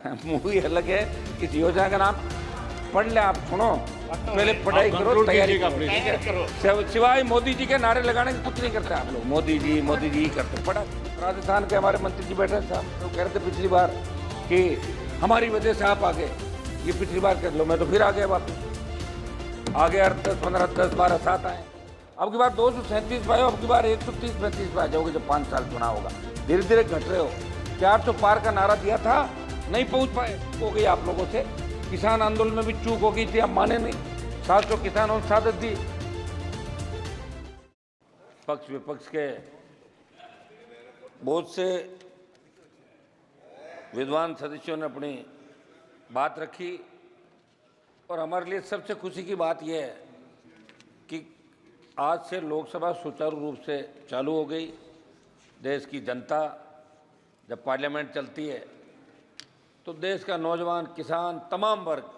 Movie अलग है। इस योजना का नाम पढ़ ले, आप सुनो, पहले पढ़ाई करो, तैयारी करो। सिवाय मोदी जी के नारे लगाने के कुछ नहीं करते आप लोग। मोदी जी ही करते। पढ़ा राजस्थान के हमारे मंत्री जी बैठे साहब, तो कह रहे थे पिछली बार कि हमारी वजह से आप आ गए, ये पिछली बार कर लो, मैं तो फिर आ गया वापस। आ गया 10, 15, 10, 12, 7 आए। अब की बार 237 पाए, अब की बार 130-35 पे आ जाओगे जब 5 साल चुनाव होगा। धीरे धीरे घट रहे हो। 400 पार का नारा दिया था, नहीं पहुंच पाए, हो गई आप लोगों से। किसान आंदोलन में भी चूक हो गई थी, आप माने नहीं। 700 किसानों ने शहादत दी। पक्ष विपक्ष के बहुत से विद्वान सदस्यों ने अपनी बात रखी, और हमारे लिए सबसे खुशी की बात यह है कि आज से लोकसभा सुचारू रूप से चालू हो गई। देश की जनता जब पार्लियामेंट चलती है तो देश का नौजवान, किसान, तमाम वर्ग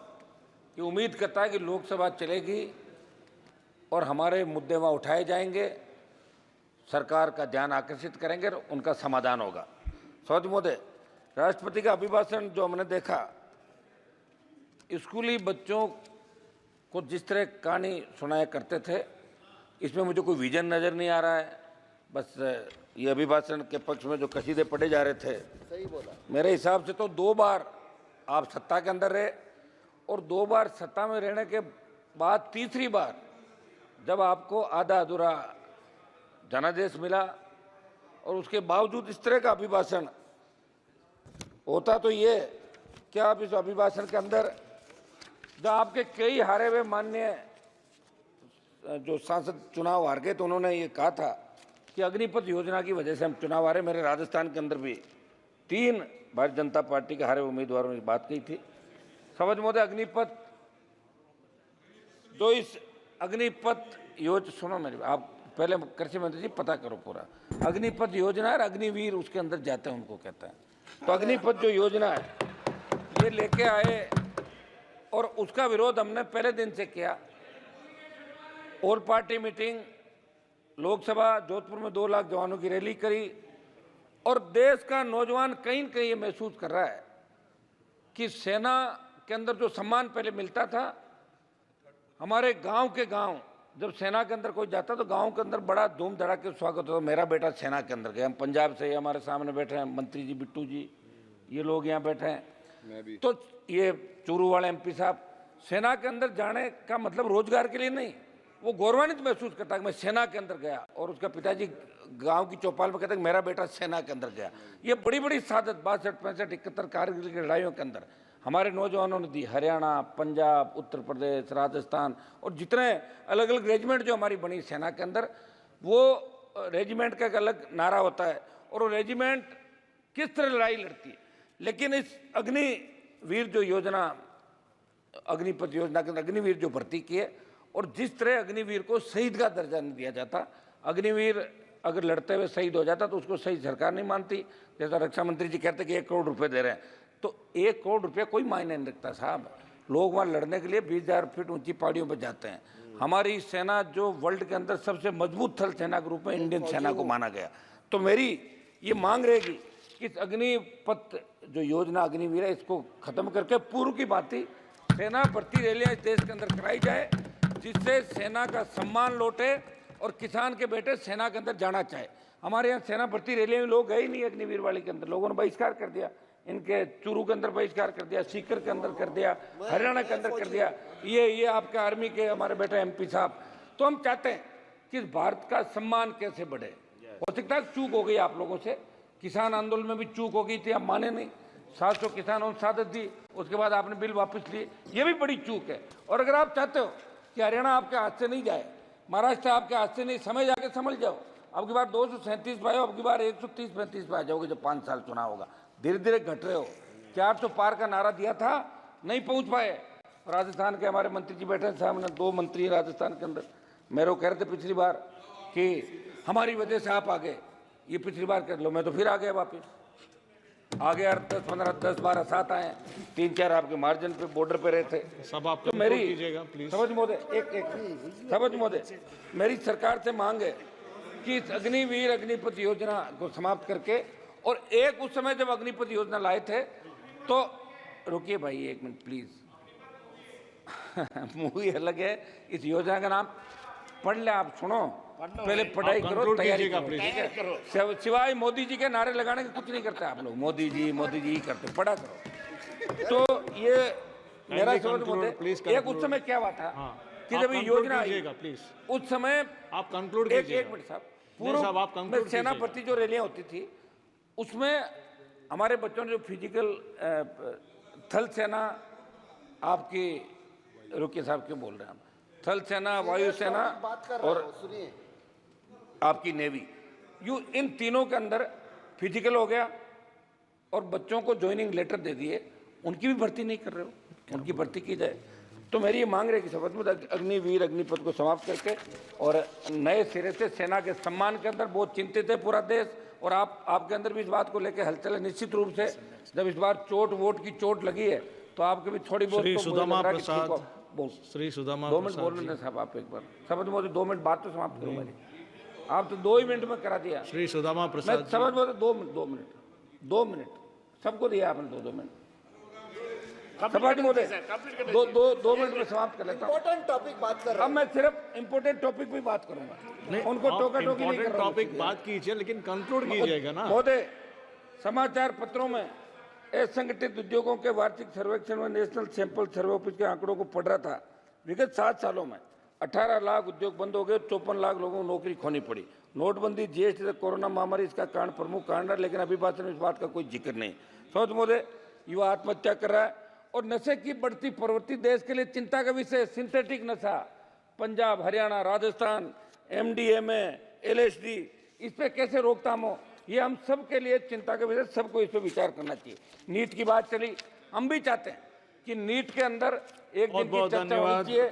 ये उम्मीद करता है कि लोकसभा चलेगी और हमारे मुद्दे वहाँ उठाए जाएंगे, सरकार का ध्यान आकर्षित करेंगे और उनका समाधान होगा। सौद महोदय, राष्ट्रपति का अभिभाषण जो हमने देखा, स्कूली बच्चों को जिस तरह कहानी सुनाया करते थे, इसमें मुझे कोई विजन नज़र नहीं आ रहा है। बस ये अभिभाषण के पक्ष में जो कसीदे पढ़े जा रहे थे, सही बोला, मेरे हिसाब से तो 2 बार आप सत्ता के अंदर रहे, और 2 बार सत्ता में रहने के बाद तीसरी बार जब आपको आधा अधूरा जनादेश मिला, और उसके बावजूद इस तरह का अभिभाषण होता, तो ये क्या आप इस अभिभाषण के अंदर जो आपके कई हारे हुए माननीय जो सांसद चुनाव हार गए, तो उन्होंने ये कहा था कि अग्निपथ योजना की वजह से हम चुनाव हारे। मेरे राजस्थान के अंदर भी 3 भारतीय जनता पार्टी के हारे उम्मीदवारों ने बात की थी। समझ महोदय, अग्निपथ जो इस अग्निपथ योजना, सुनो मेरी, आप पहले कृषि मंत्री जी पता करो पूरा। अग्निपथ योजना है, अग्निवीर उसके अंदर जाते हैं, उनको कहते हैं। तो अग्निपथ जो योजना है ये लेके आए, और उसका विरोध हमने पहले दिन से किया। All party meeting, Lok Sabha Jodhpur में 2 लाख जवानों की रैली करी, और देश का नौजवान कहीं न कहीं ये महसूस कर रहा है कि सेना के अंदर जो सम्मान पहले मिलता था, हमारे गांव के गांव जब सेना के अंदर कोई जाता तो गांव के अंदर बड़ा धूम धड़ाके स्वागत होता। मेरा बेटा सेना के अंदर गया। हम पंजाब से, हमारे सामने बैठे हैं मंत्री जी, बिट्टू जी, ये लोग यहाँ बैठे हैं, मैं भी। तो ये चूरू वाले MP साहब, सेना के अंदर जाने का मतलब रोजगार के लिए नहीं, वो गौरवान्वित महसूस करता है कि मैं सेना के अंदर गया, और उसका पिताजी गांव की चौपाल में कहते हैं मेरा बेटा सेना के अंदर गया। ये बड़ी बड़ी शहादत 62, 65, 71 कारगिल की लड़ाइयों के अंदर हमारे नौजवानों ने दी। हरियाणा, पंजाब, उत्तर प्रदेश, राजस्थान, और जितने अलग अलग रेजिमेंट जो हमारी बनी सेना के अंदर, वो रेजिमेंट का एक अलग नारा होता है, और वो रेजिमेंट किस तरह लड़ाई लड़ती है। लेकिन इस अग्निवीर जो योजना, अग्निपथ योजना के अंदर अग्निवीर जो भर्ती किए, और जिस तरह अग्निवीर को शहीद का दर्जा नहीं दिया जाता, अग्निवीर अगर लड़ते हुए शहीद हो जाता तो उसको शहीद सरकार नहीं मानती। जैसा रक्षा मंत्री जी कहते कि 1 करोड़ रुपए दे रहे हैं, तो 1 करोड़ रुपये कोई मायने नहीं रखता साहब। लोग वहाँ लड़ने के लिए 20,000 फीट ऊंची पहाड़ियों पर जाते हैं। हमारी सेना जो वर्ल्ड के अंदर सबसे मजबूत थल सेना के रूप में इंडियन सेना को माना गया। तो मेरी ये मांग रहेगी कि इस अग्निपथ जो योजना अग्निवीर है, इसको खत्म करके पूर्व की भांति सेना भर्ती रैलियाँ इस देश के अंदर कराई जाए, जिससे सेना का सम्मान लौटे और किसान के बेटे सेना के अंदर जाना चाहे। हमारे यहाँ सेना भर्ती रैली में लोग गए ही नहीं। अग्निवीर वाले के अंदर लोगों ने बहिष्कार कर दिया, इनके चूरू के अंदर बहिष्कार कर दिया, सीकर के अंदर कर दिया, हरियाणा के अंदर कर दिया, ये आपके आर्मी के हमारे बेटे MP साहब। तो हम चाहते हैं कि भारत का सम्मान कैसे बढ़े। हो सकता है चूक हो गई आप लोगों से, किसान आंदोलन में भी चूक हो गई थी, आप माने नहीं। 700 किसानों ने शहादत दी, उसके बाद आपने बिल वापस लिए, ये भी बड़ी चूक है। और अगर आप चाहते हो कि हरियाणा आपके हाथ से नहीं जाए, महाराष्ट्र आपके हाथ से नहीं, समय जाके समझ जाओ। अब की बार 237 पे आओ, अब की बार 130-35 पे आ जाओगे जब 5 साल चुनाव होगा। धीरे धीरे घट रहे हो। 400 पार का नारा दिया था, नहीं पहुंच पाए। राजस्थान के हमारे मंत्री जी बैठे सामने, 2 मंत्री राजस्थान के अंदर, मेरे को कह रहे थे पिछली बार कि हमारी वजह से आप आ गए, ये पिछली बार कर लो, मैं तो फिर आ गया वापिस। आ गया 10, 15, 10, 12, 7 आए। 3-4 आपके मार्जिन पे, बॉर्डर पे रहे थे सब। आप तो मेरी समझ महोदय, एक समझ महोदय, मेरी सरकार से मांग है कि इस अग्निवीर अग्निपथ योजना को समाप्त करके, और एक उस समय जब अग्निपथ योजना लाए थे तो रुकिए भाई एक मिनट प्लीज। मूवी अलग है, इस योजना का नाम पढ़ ले आप, सुनो पहले पढ़ाई करो, तैयारी करो, ठीक है? सिवाय मोदी जी के नारे लगाने के कुछ नहीं करते आप लोग, मोदी जी ही करते, पढ़ा करो। तो ये मेरा समझ एक उस समय क्या हुआ था कि जब ये योजना आई, उस समय आप कंक्लूड एक मिनट साहब, पूर्व सेनापति जो रैलियां होती थी उसमें हमारे बच्चों ने जो फिजिकल थल सेना, आपकी रुकिए साहब क्यों बोल रहे हैं हम, थल सेना, वायुसेना और आपकी नेवी, इन तीनों के अंदर फिजिकल हो गया और बच्चों को ज्वाइनिंग लेटर दे दिए, उनकी भी भर्ती नहीं कर रहे हो, उनकी भर्ती की जाए। तो मेरी ये मांग रही है कि शपथ में अग्निवीर अग्निपथ को समाप्त करके और नए सिरे से सेना के सम्मान के अंदर बहुत चिंतित है पूरा देश, और आपके अंदर भी इस बात को लेकर हलचल है। निश्चित रूप से जब इस बार वोट की चोट लगी है तो आपके भी थोड़ी बहुत श्री तो सुदामा मुझे लग रहा है प्रसाद, कि श्री सुदामा 2 मिनट बोल रहे साहब, आप एक बार शपथ मोदी 2 मिनट बात तो समाप्त करो मेरी, आप तो 2 ही मिनट में करा दिया। श्री सुदामा मैं प्रसाद समझ बोलते 2 मिनट सबको दिया आपने, 2 मिनट सभा मोदी 2 मिनट में समाप्त कर लेता हूँ। इम्पोर्टेंट टॉपिक बात कर रहे अब मैं सिर्फ इम्पोर्टेंट टॉपिक पे बात करूंगा, उनको टोका टोकी नहीं कर रहा हूं। टॉपिक बात कीजिए लेकिन कंक्लूड कीजिएगा ना। महोदय, समाचार पत्रों में असंगठित उद्योगों के वार्षिक सर्वेक्षण में नेशनल सैंपल सर्वे ऑफिस के आंकड़ों को पढ़ रहा था। विगत 7 सालों में 18 लाख उद्योग बंद हो गए, 54 लाख लोगों को नौकरी खोनी पड़ी। नोटबंदी, जीएसटी से कोरोना महामारी इसका कारण, प्रमुख कारण है, लेकिन अभी भाषण में इस बात का कोई जिक्र नहीं। समझ महोदय, युवा आत्महत्या कर रहा है और नशे की बढ़ती प्रवृत्ति देश के लिए चिंता का विषय। सिंथेटिक नशा, पंजाब, हरियाणा, राजस्थान, एमडीएमए, एलएसडी, इस पे कैसे रोकथाम हो, ये हम सब के लिए चिंता का विषय, सबको इस पे विचार करना चाहिए। नीट की बात चली, हम भी चाहते हैं कि नीट के अंदर एक दिन की चर्चा होनी चाहिए।